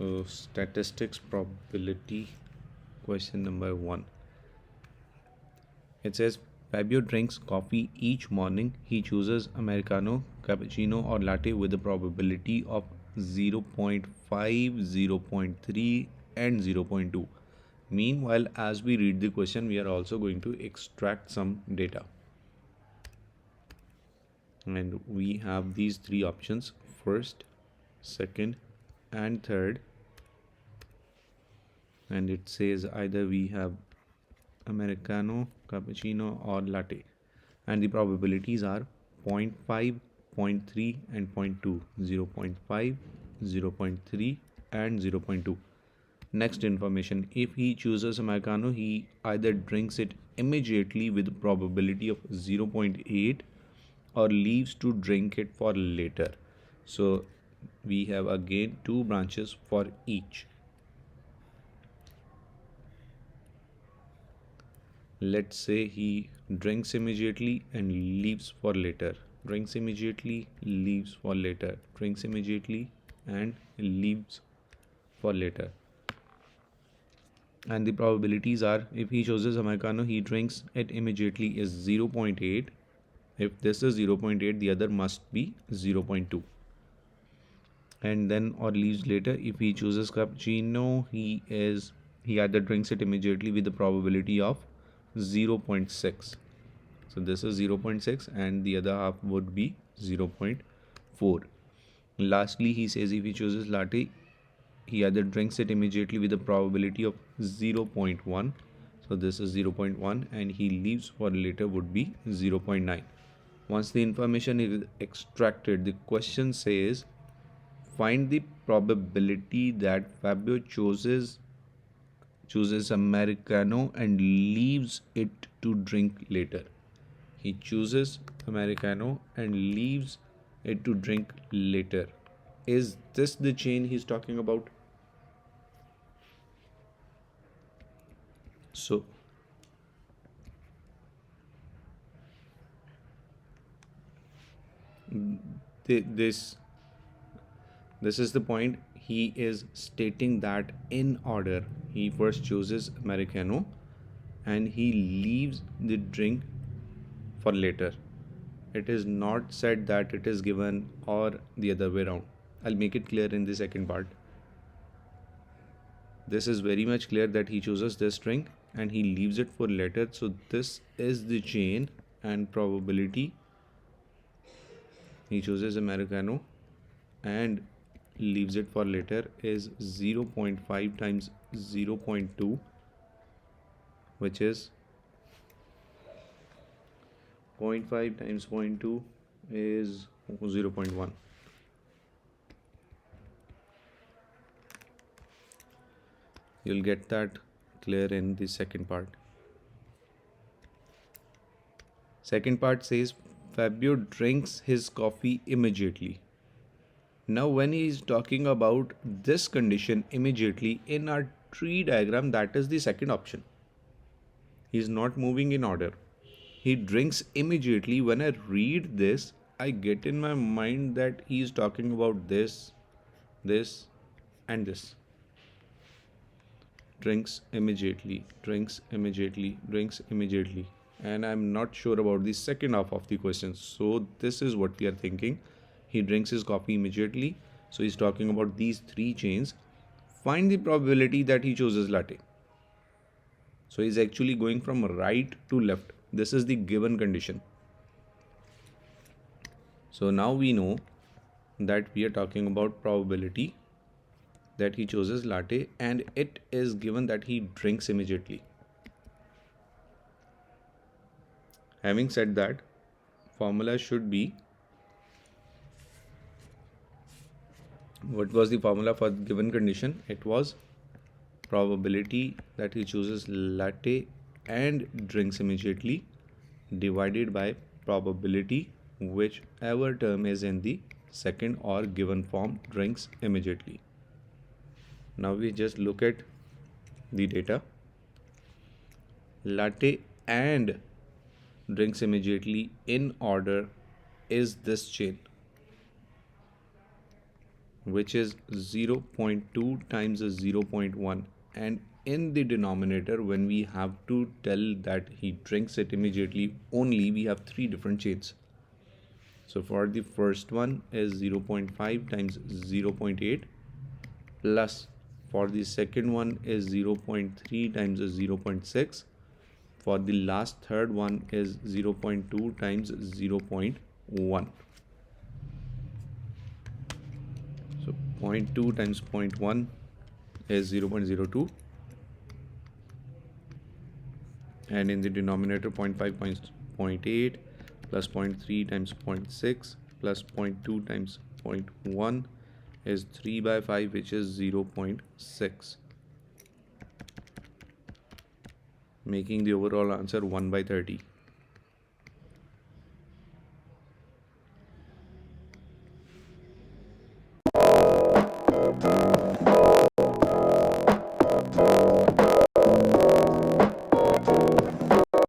So statistics probability question number 1. It says Fabio drinks coffee each morning. He chooses Americano, cappuccino or latte with a probability of 0. 0.5, 0.3 and 0.2. Meanwhile, as we read the question, we are also going to extract some data. And we have these three options: first, second and third. And it says either we have Americano, cappuccino or latte, and the probabilities are 0.5, 0.3 and 0.2. 0.5, 0.3 and 0.2. Next information: if he chooses Americano, he either drinks it immediately with probability of 0.8 or leaves to drink it for later. So we have again two branches for each. Let's say he drinks immediately and leaves for later. Drinks immediately, leaves for later. Drinks immediately and leaves for later. And the probabilities are, if he chooses Americano, he drinks it immediately is 0.8. If this is 0.8, the other must be 0.2. And then or leaves later, if he chooses cappuccino, he either drinks it immediately with the probability of 0.6. So this is 0.6 and the other half would be 0.4. Lastly, he says if he chooses latte, he either drinks it immediately with a probability of 0.1. So this is 0.1 and he leaves for later would be 0.9. Once the information is extracted, the question says find the probability that Fabio chooses Americano and leaves it to drink later. He chooses Americano and leaves it to drink later. Is this the chain he's talking about? So this is the point. He is stating that in order. He first chooses Americano and he leaves the drink for later. It is not said that it is given or the other way around. I'll make it clear in the second part. This is very much clear that he chooses this drink and he leaves it for later. So this is the chain and probability. He chooses Americano and leaves it for later is 0.5 times 0.2, which is 0.5 times 0.2 is 0.1. You'll get that clear in the second part. Second part says Fabio drinks his coffee immediately. Now when he is talking about this condition immediately in our tree diagram, that is the second option. He is not moving in order. He drinks immediately. When I read this, I get in my mind that he is talking about this, this and this. Drinks immediately, drinks immediately, drinks immediately. And I'm not sure about the second half of the question. So this is what we are thinking. He drinks his coffee immediately. So he's talking about these three chains. Find the probability that he chooses latte. So he's actually going from right to left. This is the given condition. So now we know that we are talking about probability that he chooses latte and it is given that he drinks immediately. Having said that, formula should be, what was the formula for the given condition? It was probability that he chooses latte and drinks immediately divided by probability, whichever term is in the second or given form, drinks immediately. Now we just look at the data. Latte and drinks immediately in order is this chain. which is 0.2 times 0.1, and in the denominator, when we have to tell that he drinks it immediately only, we have three different chains. So for the first one is 0.5 times 0.8, plus for the second one is 0.3 times 0.6, for the last third one is 0.2 times 0.1. So zero point 0.2 times 0.1 is 0.02, and in the denominator 0.5 times 0.8 plus 0.3 times 0.6 plus 0.2 times 0.1 is 3 by 5, which is 0.6, making the overall answer 1 by 30.